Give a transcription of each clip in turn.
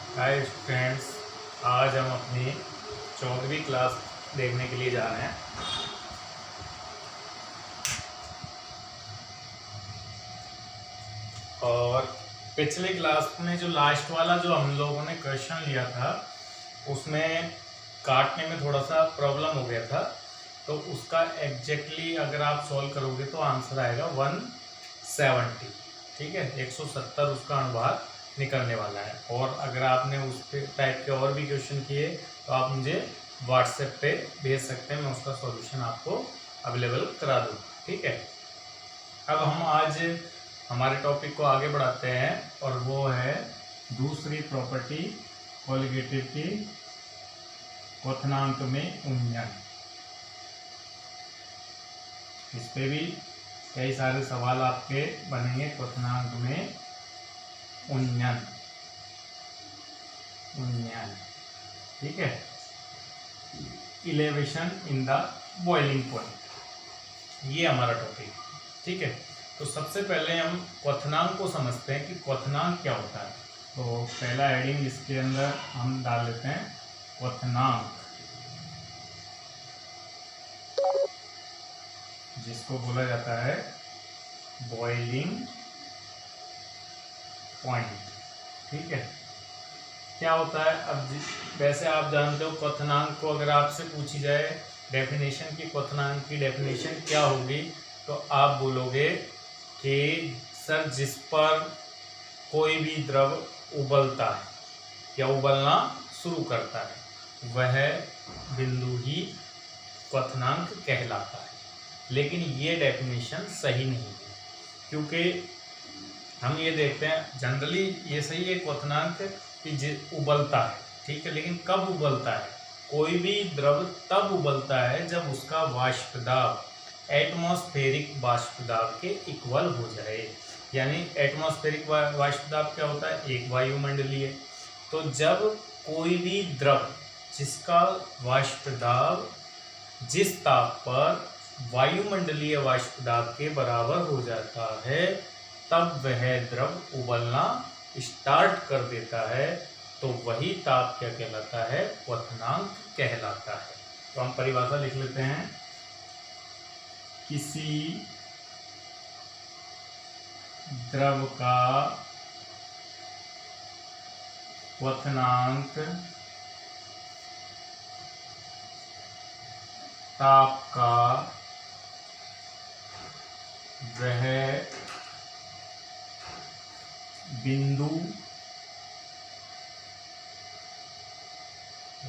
Hi friends, आज हम अपनी 14वीं क्लास देखने के लिए जा रहे हैं। और पिछले क्लास में जो लास्ट वाला जो हम लोगों ने क्वेश्चन लिया था उसमें काटने में थोड़ा सा प्रॉब्लम हो गया था, तो उसका एग्जैक्टली अगर आप सॉल्व करोगे तो आंसर आएगा 170। ठीक है, 170 उसका अनुभाग निकलने वाला है। और अगर आपने उस टाइप के और भी क्वेश्चन किए तो आप मुझे व्हाट्सएप पे भेज सकते हैं, मैं उसका सॉल्यूशन आपको अवेलेबल करा दूँ। ठीक है, अब हम आज हमारे टॉपिक को आगे बढ़ाते हैं और वो है दूसरी प्रॉपर्टी कोलिगेटिव की, क्वथनांक में उन्नयन। इस पे भी कई सारे सवाल आपके बनेंगे। क्वथनांक में उन्नयन, ठीक है, elevation in the boiling point, ये हमारा टॉपिक। ठीक है, तो सबसे पहले हम क्वथनांक को समझते हैं कि क्वथनांक क्या होता है। तो पहला हेडिंग इसके अंदर हम डाल लेते हैं क्वथनांक, जिसको बोला जाता है बॉइलिंग पॉइंट। ठीक है, क्या होता है? अब वैसे आप जानते हो क्वथनांक को अगर आपसे पूछी जाए डेफिनेशन की, क्वथनांक की डेफिनेशन क्या होगी, तो आप बोलोगे कि सर जिस पर कोई भी द्रव उबलता है या उबलना शुरू करता है वह बिंदु ही क्वथनांक कहलाता है। लेकिन ये डेफिनेशन सही नहीं है, क्योंकि हम ये देखते हैं जनरली ये सही है क्वथनांक कि उबलता है, ठीक है, लेकिन कब उबलता है? कोई भी द्रव तब उबलता है जब उसका वाष्प दाब एटमॉस्फेरिक वाष्प दाब के इक्वल हो जाए। यानी एटमॉस्फेरिक वाष्प दाब क्या होता है? एक वायुमंडलीय। तो जब कोई भी द्रव जिसका वाष्प दाब जिस ताप पर वायुमंडलीय वाष्प दाब के बराबर हो जाता है तब वह द्रव उबलना स्टार्ट कर देता है, तो वही ताप क्या कहलाता है? क्वथनांक कहलाता है। तो हम परिभाषा लिख लेते हैं, किसी द्रव का क्वथनांक ताप का वह बिंदु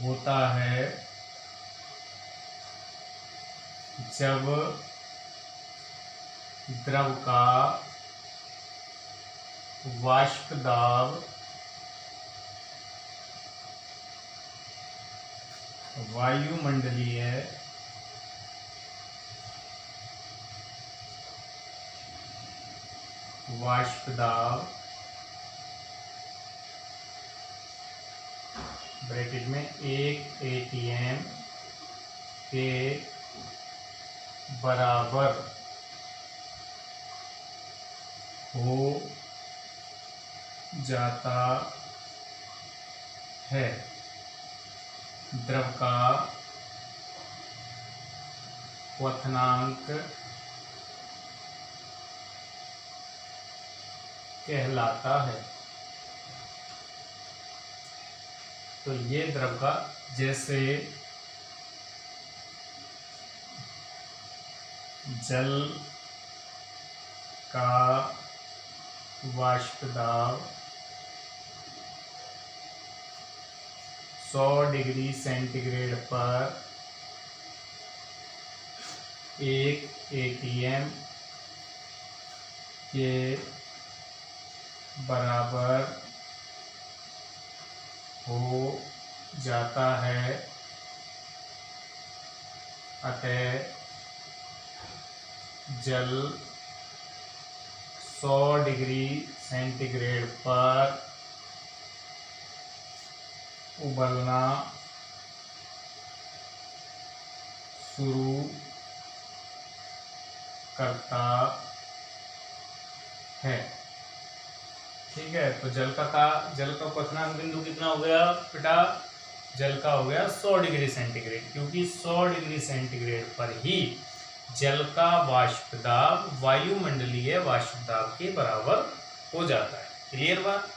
होता है जब द्रव का वाष्प दाब वायुमंडलीय वाष्प दाब ब्रैकेट में 1 atm के बराबर हो जाता है। द्रव का क्वथनांक कहलाता है। तो ये द्रव का, जैसे जल का वाष्प दाब 100 डिग्री सेंटीग्रेड पर 1 atm के बराबर हो जाता है, अतः जल 100 डिग्री सेंटीग्रेड पर उबलना शुरू करता है। ठीक है, तो जल का क्वथनांक बिंदु कितना हो गया बेटा? जल का हो गया 100 डिग्री सेंटीग्रेड, क्योंकि 100 डिग्री सेंटीग्रेड पर ही जल का वाष्प दाब वायुमंडलीय वाष्प दाब के बराबर हो जाता है। क्लियर बात?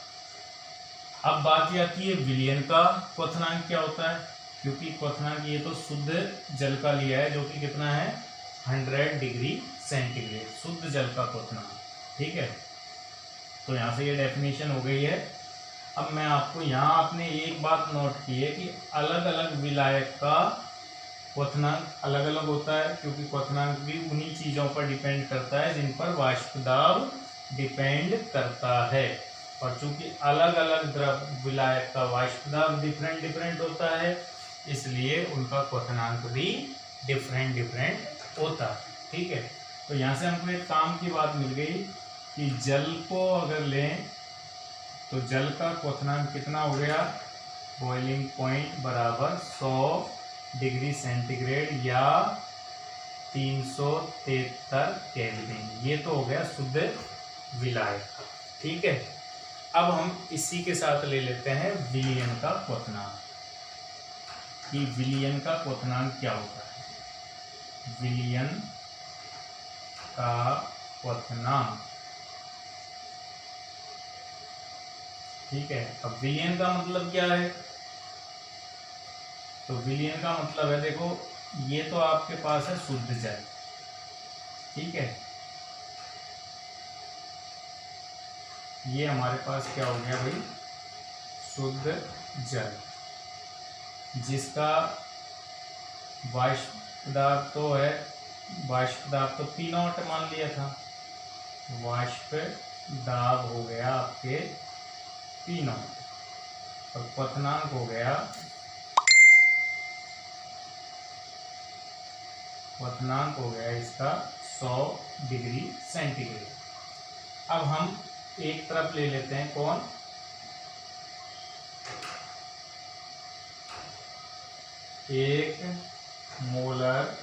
अब बात आती है विलयन का क्वथनांक क्या होता है, क्योंकि क्वथनांक ये तो शुद्ध जल का लिया है, जो कि कितना है 100 डिग्री सेंटीग्रेड, शुद्ध जल का क्वथनांक। ठीक है, तो यहाँ से ये डेफिनेशन हो गई है। अब मैं आपको यहाँ आपने एक बात नोट की है कि अलग अलग विलायक का क्वथनांक अलग अलग होता है, क्योंकि क्वथनांक भी उन्हीं चीज़ों पर डिपेंड करता है जिन पर वाष्प दाब डिपेंड करता है। और चूंकि अलग अलग द्रव विलायक का वाष्प दाब डिफरेंट डिफरेंट होता है, इसलिए उनका क्वथनांक भी डिफरेंट डिफरेंट होता है। ठीक है, तो यहाँ से हमको एक काम की बात मिल गई कि जल को अगर लें तो जल का क्वथनांक कितना हो गया? बॉइलिंग पॉइंट बराबर 100 डिग्री सेंटीग्रेड या 373 केल्विन। ये तो हो गया शुद्ध विलायक। ठीक है, अब हम इसी के साथ ले लेते हैं विलयन का क्वथनांक, कि विलयन का क्वथनांक क्या होता है। विलयन का क्वथनांक, ठीक है, अब विलयन का मतलब क्या है? तो विलयन का मतलब है, देखो ये तो आपके पास है शुद्ध जल, ठीक है, ये हमारे पास क्या हो गया भाई? शुद्ध जल, जिसका वाष्प दाब तो है, वाष्प दाब तो P नॉट मान लिया था, वाष्प दाब हो गया आपके P नॉट, और क्वथनांक हो गया, क्वथनांक हो गया इसका 100 डिग्री सेंटीग्रेड। अब हम एक तरफ ले लेते हैं, कौन? एक मोलर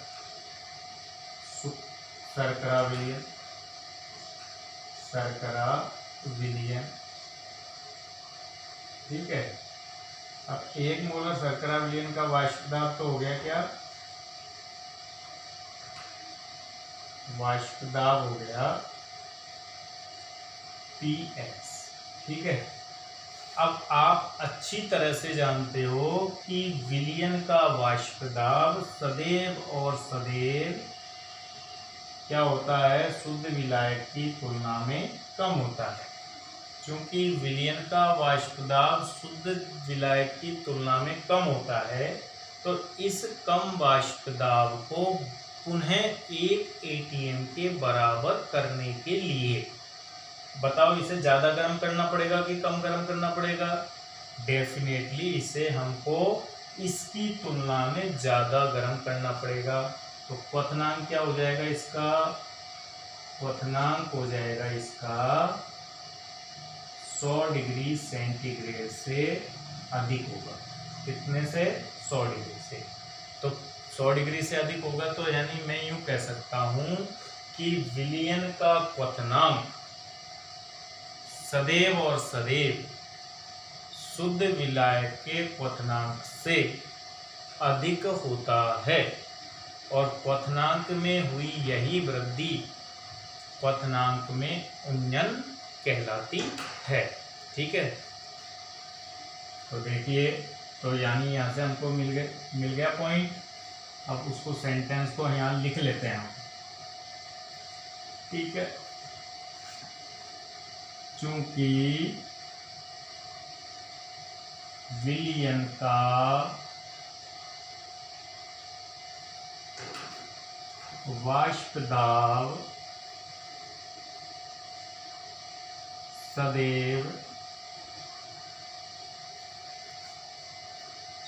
शर्करा विलयन, शर्करा विलयन, ठीक है। अब एक मोलर शर्करा विलयन का वाष्प दाब तो हो गया क्या? वाष्प दाब हो गया Px, ठीक है। अब आप अच्छी तरह से जानते हो कि विलयन का वाष्प दाब सदैव और सदैव क्या होता है? शुद्ध विलायक की तुलना में कम होता है। क्योंकि विलयन का वाष्प दाब शुद्ध विलायक की तुलना में कम होता है, तो इस कम वाष्प दाब को पुनः 1 ATM के बराबर करने के लिए, बताओ इसे ज़्यादा गर्म करना पड़ेगा कि कम गर्म करना पड़ेगा? डेफिनेटली इसे हमको इसकी तुलना में ज़्यादा गर्म करना पड़ेगा। तो क्वथनांक क्या हो जाएगा इसका? क्वथनांक हो जाएगा इसका 100 डिग्री सेंटीग्रेड से अधिक होगा। कितने से? 100 डिग्री से। तो 100 डिग्री से अधिक होगा, तो यानी मैं यूँ कह सकता हूँ कि विलयन का क्वथनांक सदैव और सदैव शुद्ध विलायक के क्वथनांक से अधिक होता है, और क्वथनांक में हुई यही वृद्धि क्वथनांक में उन्नयन कहलाती है। ठीक है, तो देखिए, तो यानी यहाँ से हमको मिल गया पॉइंट। अब उसको सेंटेंस को यहाँ लिख लेते हैं हम, ठीक है। चूंकि विलयन का वाष्प दाब सदैव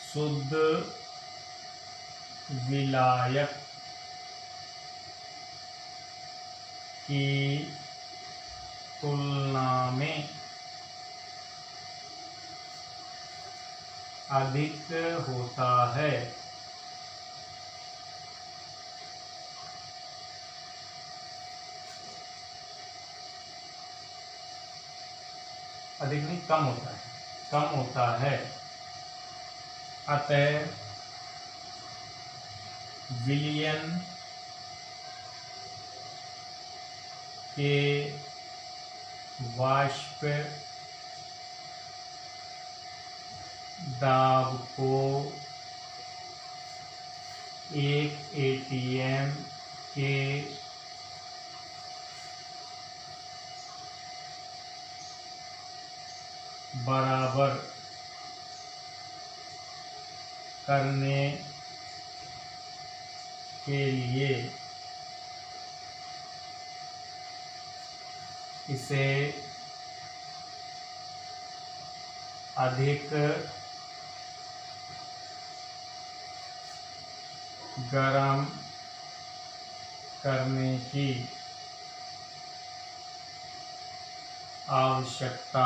शुद्ध विलायक की तुलना में अधिक होता है, अधिक नहीं, कम होता है, कम होता है। अतः विलयन के वाष्प दाब को 1 ATM के बराबर करने के लिए इसे अधिक गर्म करने की आवश्यकता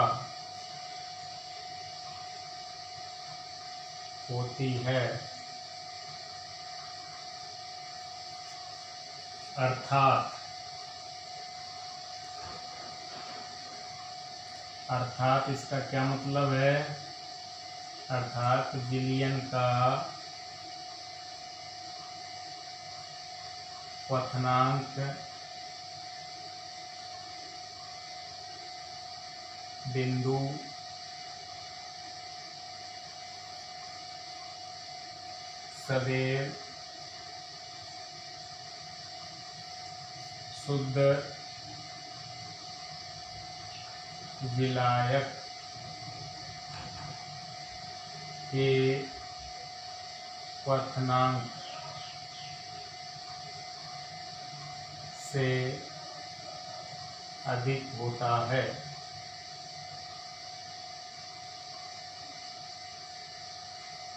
होती है। अर्थात इसका क्या मतलब है? अर्थात विलयन का क्वथनांक बिंदु सदैव शुद्ध विलायक के क्वथनांक से अधिक होता है।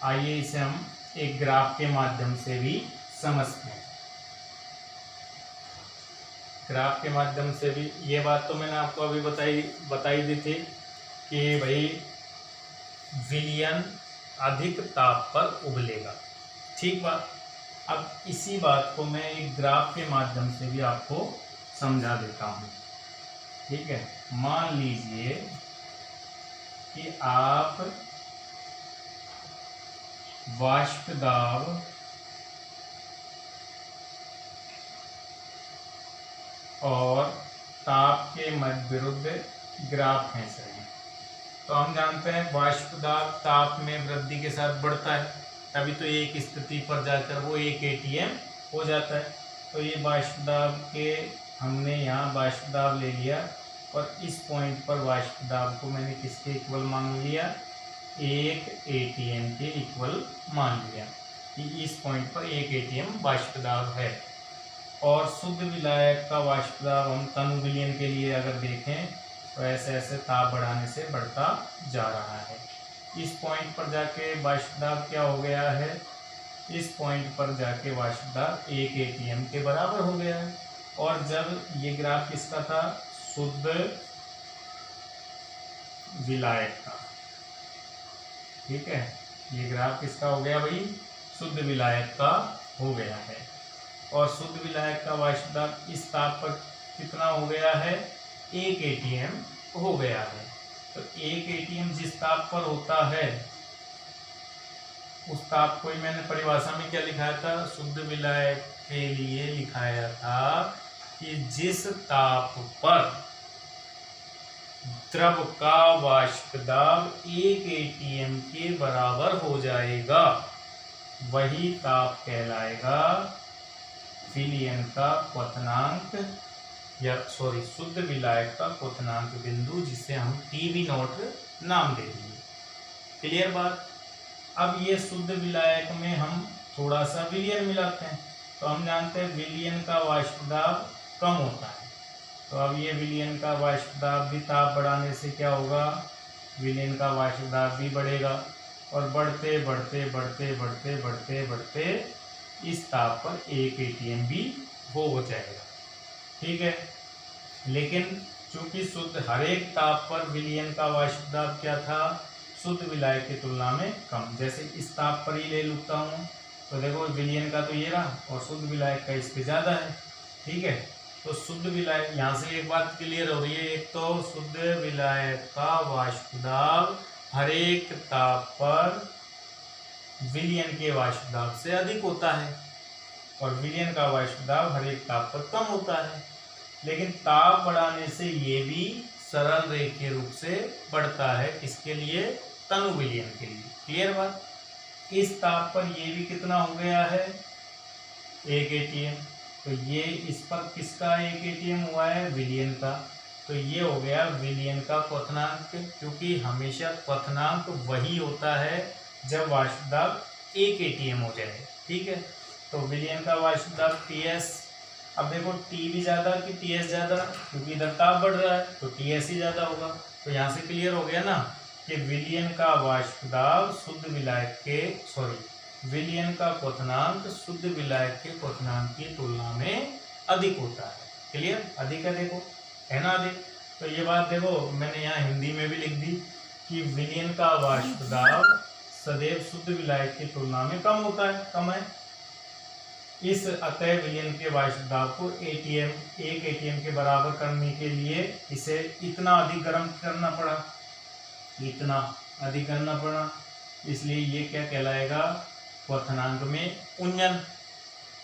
आइए इसे हम एक ग्राफ के माध्यम से भी समझते हैं। ग्राफ के माध्यम से भी, ये बात तो मैंने आपको अभी बताई दी थी कि भाई विलयन अधिक ताप पर उबलेगा, ठीक बात। अब इसी बात को मैं एक ग्राफ के माध्यम से भी आपको समझा देता हूँ, ठीक है। मान लीजिए कि आप वाष्प दाब और ताप के मध्य विरुद्ध ग्राफ खींच रहे हैं। तो हम जानते हैं वाष्प दाब ताप में वृद्धि के साथ बढ़ता है, तभी तो एक स्थिति पर जाकर वो 1 ATM हो जाता है। तो ये वाष्प दाब के हमने यहाँ वाष्प दाब ले लिया और इस पॉइंट पर वाष्प दाब को मैंने किसके इक्वल मान लिया? 1 ATM के इक्वल मान लिया कि इस पॉइंट पर 1 ATM वाष्प दाब है। और शुद्ध विलायक का वाष्प दाब हम तनु विलयन के लिए अगर देखें तो ऐसे ऐसे ताप बढ़ाने से बढ़ता जा रहा है। इस पॉइंट पर जाके वाष्प दाब क्या हो गया है? इस पॉइंट पर जाके वाष्प दाब 1 ATM के बराबर हो गया है। और जब ये ग्राफ किसका था? शुद्ध विलायक का, ठीक है। ये ग्राफ किसका हो गया भाई? शुद्ध विलायक का हो गया है। और शुद्ध विलायक का वाष्प दाब इस ताप पर कितना हो गया है? 1 ATM हो गया है। तो 1 ATM जिस ताप पर होता है उस ताप को ही मैंने परिभाषा में क्या लिखाया था? शुद्ध विलायक के लिए लिखाया था कि जिस ताप पर द्रव का वाष्प दाब 1 ATM के बराबर हो जाएगा वही ताप कहलाएगा विलयन का क्वथनांक, या शुद्ध विलायक का क्वथनांक बिंदु, जिसे हम TV0 नाम दे दिए। क्लियर बात। अब ये शुद्ध विलायक में हम थोड़ा सा विलयन मिलाते हैं तो हम जानते हैं विलयन का वाष्प दाब कम होता है। तो अब ये विलयन का वाष्प दाब भी ताप बढ़ाने से क्या होगा? विलयन का वाष्प दाब भी बढ़ेगा और बढ़ते बढ़ते बढ़ते बढ़ते बढ़ते बढ़ते इस ताप पर 1 ATM भी हो जाएगा, ठीक है। लेकिन चूंकि शुद्ध हर एक ताप पर विलयन का वाष्प दाब क्या था? शुद्ध विलायक की तुलना में कम। जैसे इस ताप पर ही ले लूटा हूँ तो देखो विलयन का तो ये रहा और शुद्ध विलायक का इस पे ज़्यादा है, ठीक है। तो शुद्ध विलायक, यहाँ से एक बात क्लियर हो रही है, एक तो शुद्ध विलायक का वाष्प दाब हर एक ताप पर विलयन के वाष्प दाब से अधिक होता है और विलयन का वाष्प दाब हर एक ताप पर कम होता है। लेकिन ताप बढ़ाने से ये भी सरल रेखीय रूप से बढ़ता है, किसके लिए? तनु विलयन के लिए। क्लियर बात? इस ताप पर ये भी कितना हो गया है? 1 atm। तो ये इस पर किसका 1 atm हुआ है? विलयन का। तो ये हो गया विलयन का क्वथनांक, क्योंकि हमेशा क्वथनांक वही होता है जब वाष्प दाब 1 atm हो जाए। ठीक है, तो विलयन का वाष्प दाब Ts। अब देखो T भी ज़्यादा कि Ts ज़्यादा, क्योंकि इधर ताप बढ़ रहा है तो Ts ही ज़्यादा होगा। तो यहाँ से क्लियर हो गया ना कि विलयन का वाष्प दाब शुद्ध विलायक के विलयन का क्वथनांक शुद्ध विलायक के क्वथनांक की तुलना में अधिक होता है। क्लियर? अधिक है, देखो है ना अधिक। तो ये बात देखो मैंने यहाँ हिंदी में भी लिख दी कि विलयन का वाष्प दाब सदैव शुद्ध विलायक की तुलना में कम होता है, कम है। इस अतः विलयन के वाष्प दाब को 1 atm के बराबर करने के लिए इसे इतना अधिक गर्म करना पड़ा, इतना अधिक करना पड़ा। इसलिए ये क्या कहलाएगा? क्वथनांक में उन्नयन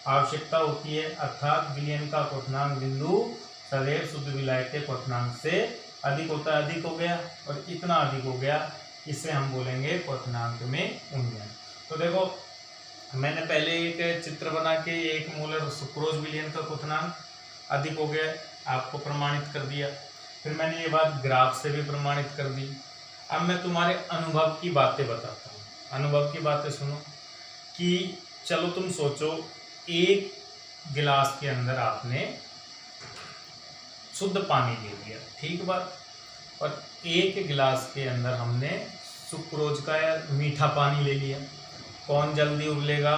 आवश्यकता होती है, अर्थात विलयन का क्वथनांक बिंदु सदैव शुद्ध विलायक के क्वथनांक से अधिक होता है। अधिक हो गया और इतना अधिक हो गया, इसे हम बोलेंगे क्वथनांक में उन्नयन। तो देखो मैंने पहले एक चित्र बना के 1 मोलर सुक्रोज विलयन का क्वथनांक अधिक हो गया आपको प्रमाणित कर दिया। फिर मैंने ये बात ग्राफ से भी प्रमाणित कर दी। अब मैं तुम्हारे अनुभव की बातें बताता हूँ। अनुभव की बातें सुनो कि चलो तुम सोचो, एक गिलास के अंदर आपने शुद्ध पानी ले लिया, ठीक बात, और एक गिलास के अंदर हमने सुक्रोज का या मीठा पानी ले लिया। कौन जल्दी उबलेगा?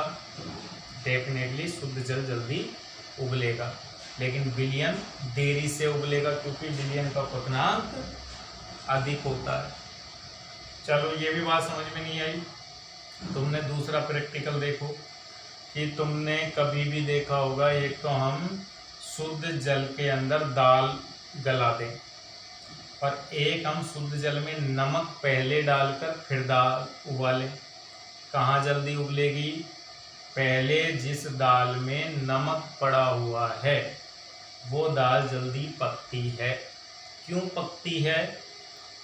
डेफिनेटली शुद्ध जल जल्दी उबलेगा, लेकिन विलयन देरी से उबलेगा, क्योंकि विलयन का क्वथनांक अधिक होता है। चलो ये भी बात समझ में नहीं आई। तुमने दूसरा प्रैक्टिकल देखो कि तुमने कभी भी देखा होगा, एक तो हम शुद्ध जल के अंदर दाल गला दें और एक हम शुद्ध जल में नमक पहले डालकर फिर दाल उबालें। कहाँ जल्दी उबलेगी? पहले जिस दाल में नमक पड़ा हुआ है वो दाल जल्दी पकती है। क्यों पकती है?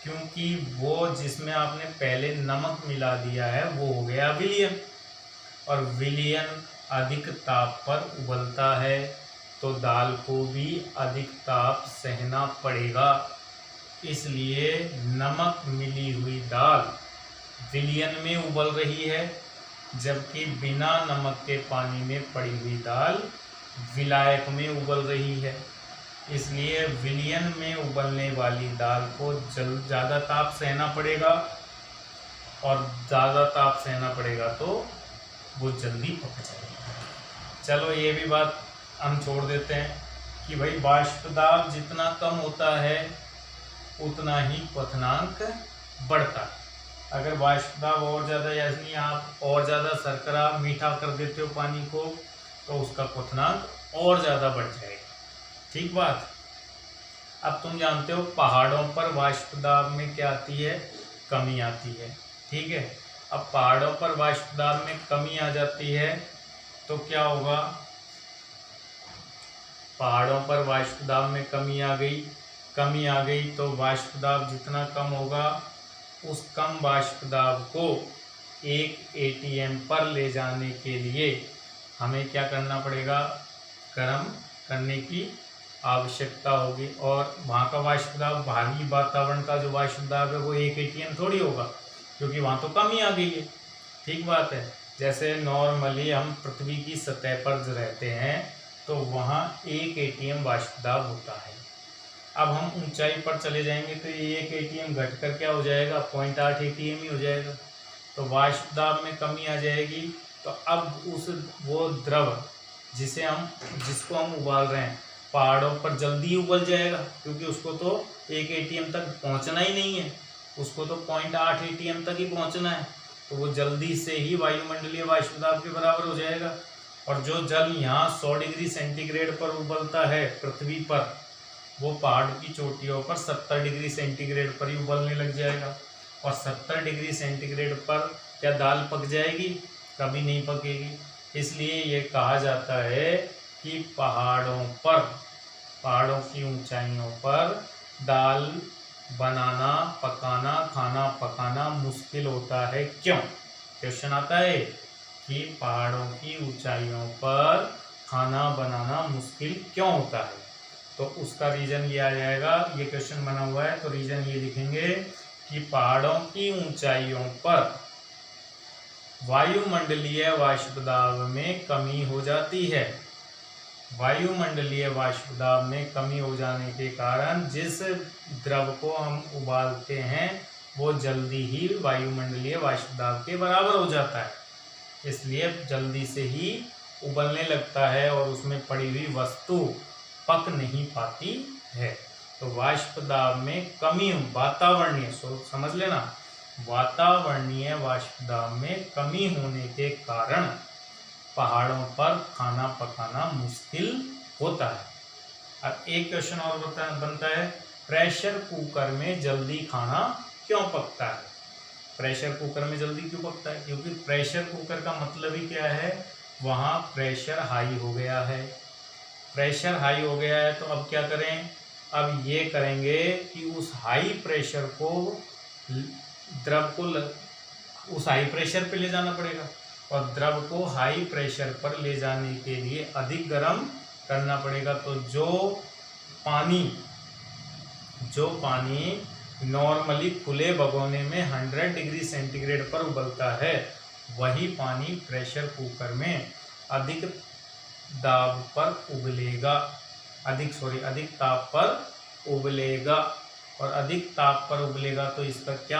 क्योंकि वो जिसमें आपने पहले नमक मिला दिया है वो हो गया विलयन, और विलयन अधिक ताप पर उबलता है, तो दाल को भी अधिक ताप सहना पड़ेगा। इसलिए नमक मिली हुई दाल विलयन में उबल रही है, जबकि बिना नमक के पानी में पड़ी हुई दाल विलायक में उबल रही है। इसलिए विलयन में उबलने वाली दाल को ज़्यादा ताप सहना पड़ेगा, और ज़्यादा ताप सहना पड़ेगा तो वो जल्दी पक जाएगा। चलो ये भी बात हम छोड़ देते हैं कि भाई वाष्प दाब जितना कम होता है उतना ही क्वथनांक बढ़ता है। अगर वाष्प दाब और ज़्यादा, यानी आप और ज़्यादा शर्करा मीठा कर देते हो पानी को, तो उसका क्वथनांक और ज़्यादा बढ़ जाएगा। ठीक बात। अब तुम जानते हो पहाड़ों पर वाष्प दाब में क्या आती है? कमी आती है। ठीक है, अब पहाड़ों पर वाष्प दाब में कमी आ जाती है तो क्या होगा? पहाड़ों पर वाष्प दाब में कमी आ गई तो वाष्प दाब जितना कम होगा उस कम वाष्प दाब को 1 atm पर ले जाने के लिए हमें क्या करना पड़ेगा? गर्म करने की आवश्यकता होगी। और वहाँ का वाष्प दाब, बाहरी वातावरण का जो वाष्प दाब है वो 1 atm थोड़ी होगा, क्योंकि वहाँ तो कमी आ गई है। ठीक बात है। जैसे नॉर्मली हम पृथ्वी की सतह पर रहते हैं तो वहाँ 1 atm वाष्प दाब होता है। अब हम ऊंचाई पर चले जाएंगे तो ये 1 atm घटकर क्या हो जाएगा? 0.8 atm ही हो जाएगा। तो वाष्प दाब में कमी आ जाएगी। तो अब वो द्रव जिसको हम उबाल रहे हैं पहाड़ों पर जल्दी उबल जाएगा, क्योंकि उसको तो 1 atm तक पहुंचना ही नहीं है, उसको तो 0.8 atm तक ही पहुंचना है। तो वो जल्दी से ही वायुमंडलीय वाष्प दाब के बराबर हो जाएगा। और जो जल यहाँ 100 डिग्री सेंटीग्रेड पर उबलता है पृथ्वी पर, वो पहाड़ की चोटियों पर 70 डिग्री सेंटीग्रेड पर ही उबलने लग जाएगा। और 70 डिग्री सेंटीग्रेड पर क्या दाल पक जाएगी? कभी नहीं पकेगी। इसलिए ये कहा जाता है कि पहाड़ों की ऊंचाइयों पर दाल बनाना, पकाना, खाना पकाना मुश्किल होता है। क्यों? क्वेश्चन आता है कि पहाड़ों की ऊंचाइयों पर खाना बनाना मुश्किल क्यों होता है, तो उसका रीजन ये आ जाएगा। ये क्वेश्चन बना हुआ है तो रीजन ये लिखेंगे कि पहाड़ों की ऊंचाइयों पर वायुमंडलीय वाष्प दाब में कमी हो जाती है। वायुमंडलीय वाष्प दाब में कमी हो जाने के कारण जिस द्रव को हम उबालते हैं वो जल्दी ही वायुमंडलीय वाष्प दाब के बराबर हो जाता है, इसलिए जल्दी से ही उबलने लगता है और उसमें पड़ी हुई वस्तु पक नहीं पाती है। तो वाष्प दाब में कमी, वातावरणीय, समझ लेना, वातावरणीय वाष्प दाब में कमी होने के कारण पहाड़ों पर खाना पकाना मुश्किल होता है। अब एक क्वेश्चन और बनता है, प्रेशर कुकर में जल्दी खाना क्यों पकता है? प्रेशर कुकर में जल्दी क्यों पकता है? क्योंकि प्रेशर कुकर का मतलब ही क्या है, वहाँ प्रेशर हाई हो गया है। प्रेशर हाई हो गया है तो अब क्या करें? अब ये करेंगे कि उस हाई प्रेशर को, द्रव को उस हाई प्रेशर पे ले जाना पड़ेगा और द्रव को हाई प्रेशर पर ले जाने के लिए अधिक गर्म करना पड़ेगा। तो जो पानी नॉर्मली खुले भगोने में 100 डिग्री सेंटीग्रेड पर उबलता है, वही पानी प्रेशर कुकर में अधिक दाब पर उबलेगा, अधिक ताप पर उबलेगा। और अधिक ताप पर उबलेगा तो इसका क्या